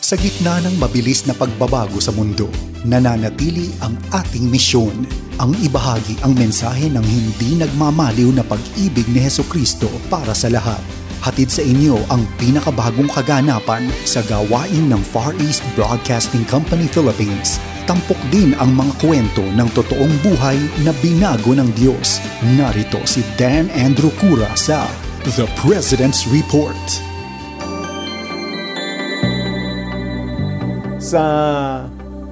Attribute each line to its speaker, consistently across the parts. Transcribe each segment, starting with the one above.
Speaker 1: Sa gitna ng mabilis na pagbabago sa mundo, nananatili ang ating misyon, ang ibahagi ang mensahe ng hindi nagmamaliw na pag-ibig ni Hesukristo para sa lahat. Hatid sa inyo ang pinakabagong kaganapan sa gawain ng Far East Broadcasting Company Philippines. Tampok din ang mga kwento ng totoong buhay na binago ng Diyos. Narito si Dan Andrew Cura sa The President's Report.
Speaker 2: Sa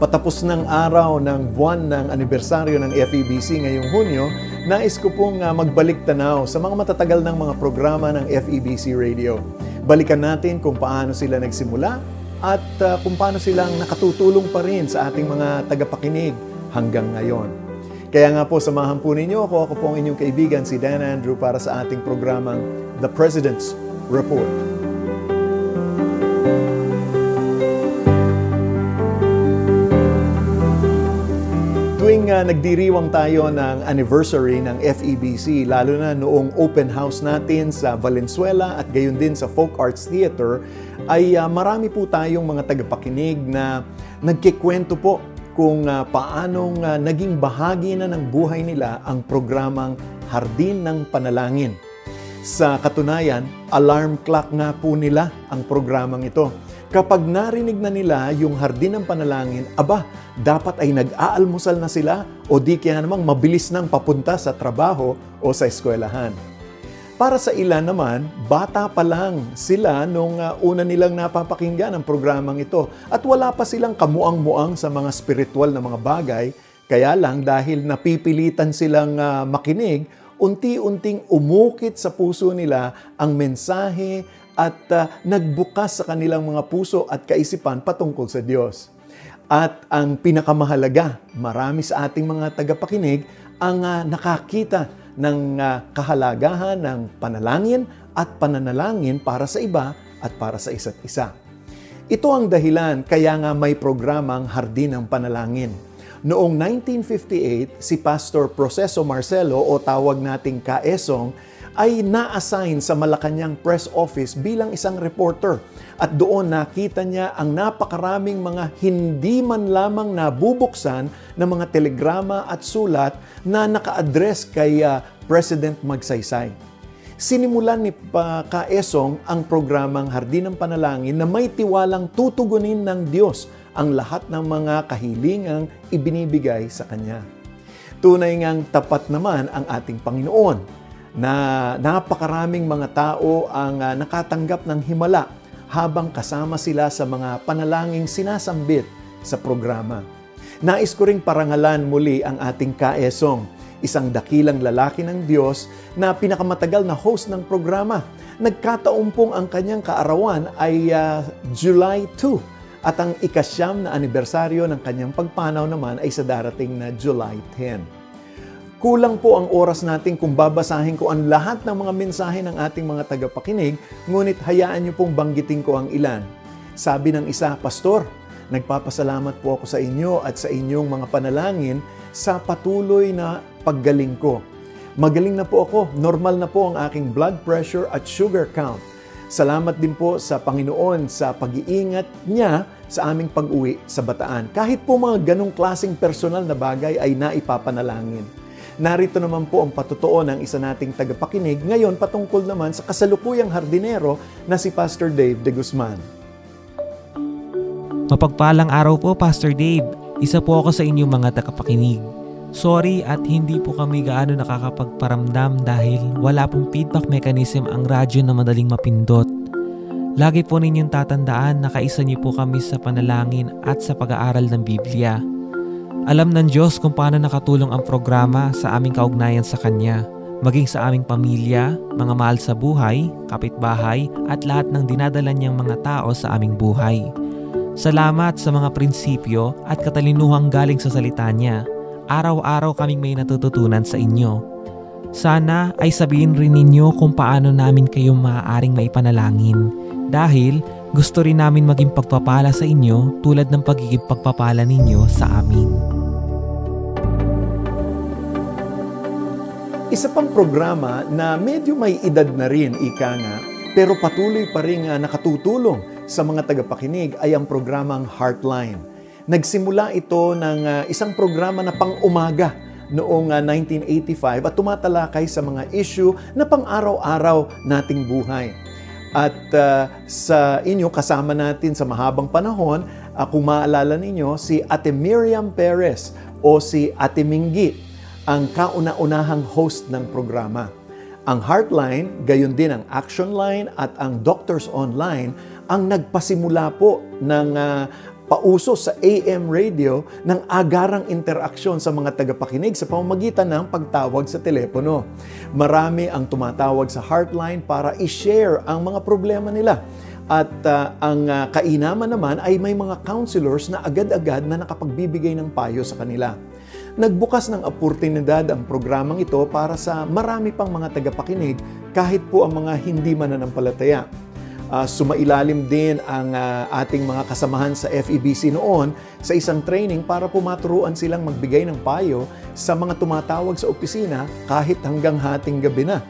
Speaker 2: patapos ng araw ng buwan ng anibersaryo ng FEBC ngayong Hunyo, nais ko pong magbalik tanaw sa mga matatagal ng mga programa ng FEBC Radio. Balikan natin kung paano sila nagsimula at kung paano silang nakatutulong pa rin sa ating mga tagapakinig hanggang ngayon. Kaya nga po, samahan po ninyo ako. Ako po ang inyong kaibigan, si Dan Andrew, para sa ating programang The President's Report. Tuwing nagdiriwang tayo ng anniversary ng FEBC, lalo na noong open house natin sa Valenzuela at gayon din sa Folk Arts Theater, ay marami po tayong mga tagapakinig na nagkikwento po kung paanong naging bahagi na ng buhay nila ang programang Hardin ng Panalangin. Sa katunayan, alarm clock nga po nila ang programang ito. Kapag narinig na nila yung Hardin ng Panalangin, dapat ay nag-aalmusal na sila o di kaya namang mabilis nang papunta sa trabaho o sa eskwelahan. Para sa ilan naman, bata pa lang sila nung una nilang napapakinggan ang programang ito at wala pa silang kamuang-muang sa mga spiritual na mga bagay, kaya lang dahil napipilitan silang makinig, unti-unting umukit sa puso nila ang mensahe at nagbukas sa kanilang mga puso at kaisipan patungkol sa Diyos. At ang pinakamahalaga, marami sa ating mga tagapakinig ang nakakita ng kahalagahan ng panalangin at pananalangin para sa iba at para sa isa't isa. Ito ang dahilan kaya nga may programang Hardin ng Panalangin. Noong 1958, si Pastor Proceso Marcelo o tawag nating Kaesong ay na-assign sa Malacanang Press Office bilang isang reporter. At doon nakita niya ang napakaraming mga hindi man lamang nabubuksan na mga telegrama at sulat na naka-address kay President Magsaysay. Sinimulan ni Kaesong ang programang Hardin ng Panalangin na may tiwalang tutugunin ng Diyos ang lahat ng mga kahilingang ibinibigay sa Kanya. Tunay ngang tapat naman ang ating Panginoon na napakaraming mga tao ang nakatanggap ng himala habang kasama sila sa mga panalangin sinasambit sa programa. Nais ko ring parangalan muli ang ating Kaesong, isang dakilang lalaki ng Diyos na pinakamatagal na host ng programa. Nagkataon pong ang kanyang kaarawan ay July 2 at ang ika-9 na anibersaryo ng kanyang pagpanaw naman ay sa darating na July 10. Kulang po ang oras natin kung babasahin ko ang lahat ng mga mensahe ng ating mga tagapakinig, ngunit hayaan niyo pong banggitin ko ang ilan. Sabi ng isa, Pastor, nagpapasalamat po ako sa inyo at sa inyong mga panalangin sa patuloy na paggaling ko. Magaling na po ako, normal na po ang aking blood pressure at sugar count. Salamat din po sa Panginoon sa pag-iingat niya sa aming pag-uwi sa Bataan. Kahit po mga ganong klaseng personal na bagay ay naipapanalangin. Narito naman po ang patotoo ng isa nating tagapakinig ngayon patungkol naman sa kasalukuyang hardinero na si Pastor Dave de Guzman.
Speaker 3: Mapagpalang araw po, Pastor Dave. Isa po ako sa inyong mga tagapakinig. Sorry at hindi po kami gaano nakakapagparamdam dahil wala pong feedback mechanism ang radyo na madaling mapindot. Lagi po ninyong tatandaan na kaisa niyo po kami sa panalangin at sa pag-aaral ng Biblia. Alam ng Diyos kung paano nakatulong ang programa sa aming kaugnayan sa Kanya, maging sa aming pamilya, mga mahal sa buhay, kapitbahay, at lahat ng dinadala niyang mga tao sa aming buhay. Salamat sa mga prinsipyo at katalinuhang galing sa salita niya. Araw-araw kaming may natututunan sa inyo. Sana ay sabihin rin ninyo kung paano namin kayo maaaring maipanalangin. Dahil gusto rin namin maging pagpapala sa inyo tulad ng pagiging pagpapala ninyo sa amin.
Speaker 2: Isa pang programa na medyo may edad na rin, ika nga, pero patuloy pa rin nakatutulong sa mga tagapakinig ay ang programang Heartline. Nagsimula ito ng isang programa na pang-umaga noong 1985 at tumatalakay sa mga issue na pang-araw-araw nating buhay. At sa inyo, kasama natin sa mahabang panahon, kung maalala ninyo, si Ate Miriam Perez o si Ate Minggi, ang kauna-unahang host ng programa. Ang Heartline, gayon din ang Action Line at ang Doctors Online ang nagpasimula po ng pauso sa AM radio ng agarang interaksyon sa mga tagapakinig sa pamamagitan ng pagtawag sa telepono. Marami ang tumatawag sa Heartline para i-share ang mga problema nila. At ang kainaman naman ay may mga counselors na agad-agad na nakapagbibigay ng payo sa kanila. Nagbukas ng oportunidad ang programang ito para sa marami pang mga tagapakinig kahit po ang mga hindi mananampalataya. Sumailalim din ang ating mga kasamahan sa FEBC noon sa isang training para pumaturuan silang magbigay ng payo sa mga tumatawag sa opisina kahit hanggang hating gabi na.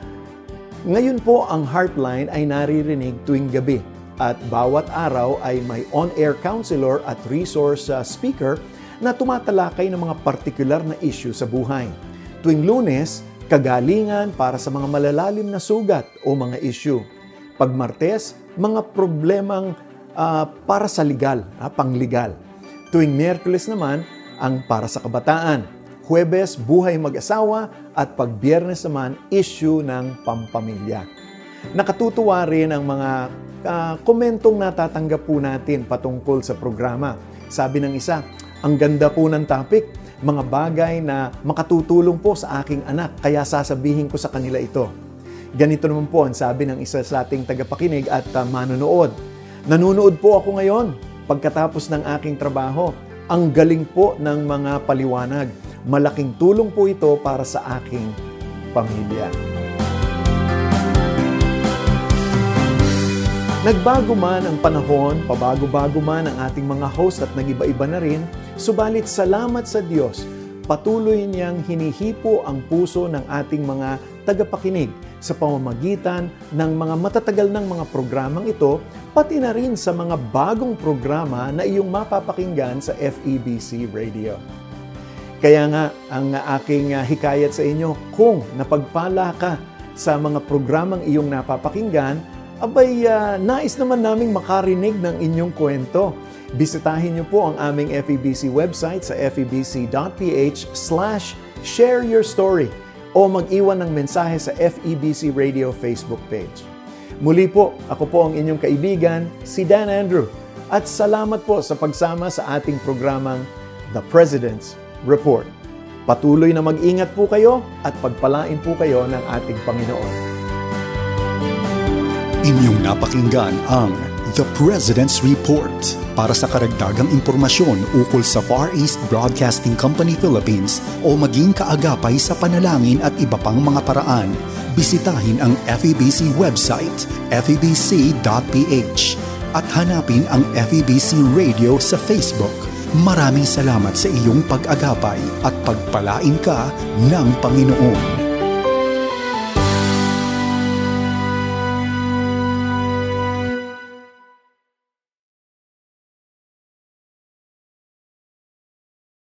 Speaker 2: Ngayon po ang Heartline ay naririnig tuwing gabi at bawat araw ay may on-air counselor at resource speaker na tumatalakay ng mga partikular na issue sa buhay. Tuwing Lunes, kagalingan para sa mga malalalim na sugat o mga issue. Pag Martes, mga problemang para sa legal, panglegal. Tuwing Miyerkules naman, ang para sa kabataan. Huwebes, buhay mag-asawa at pag Biyernes naman, issue ng pampamilya. Nakatutuwa rin ang mga komentong natatanggap po natin patungkol sa programa. Sabi ng isa, ang ganda po ng topic, mga bagay na makatutulong po sa aking anak, kaya sasabihin ko sa kanila ito. Ganito naman po ang sabi ng isa sa ating tagapakinig at manonood. Nanunood po ako ngayon pagkatapos ng aking trabaho. Ang galing po ng mga paliwanag. Malaking tulong po ito para sa aking pamilya. Nagbago man ang panahon, pabago-bago man ang ating mga host at nag-iba-iba na rin, subalit salamat sa Diyos, patuloy niyang hinihipo ang puso ng ating mga tagapakinig sa pamamagitan ng mga matatagal ng mga programang ito, pati na rin sa mga bagong programa na iyong mapapakinggan sa FEBC Radio. Kaya nga, ang aking hikayat sa inyo, kung napagpala ka sa mga programang iyong napapakinggan, abay, nais naman naming makarinig ng inyong kwento. Bisitahin niyo po ang aming FEBC website sa febc.ph/shareyourstory o mag-iwan ng mensahe sa FEBC Radio Facebook page. Muli po, ako po ang inyong kaibigan, si Dan Andrew. At salamat po sa pagsama sa ating programang The President's Report. Patuloy na mag-ingat po kayo at pagpalain po kayo ng ating Panginoon.
Speaker 1: Inyong napakinggan ang The President's Report. Para sa karagdagang impormasyon ukol sa Far East Broadcasting Company Philippines o maging kaagapay sa panalangin at iba pang mga paraan, bisitahin ang FEBC website, febc.ph at hanapin ang FEBC Radio sa Facebook. Maraming salamat sa iyong pag-agapay at pagpalain ka ng Panginoon.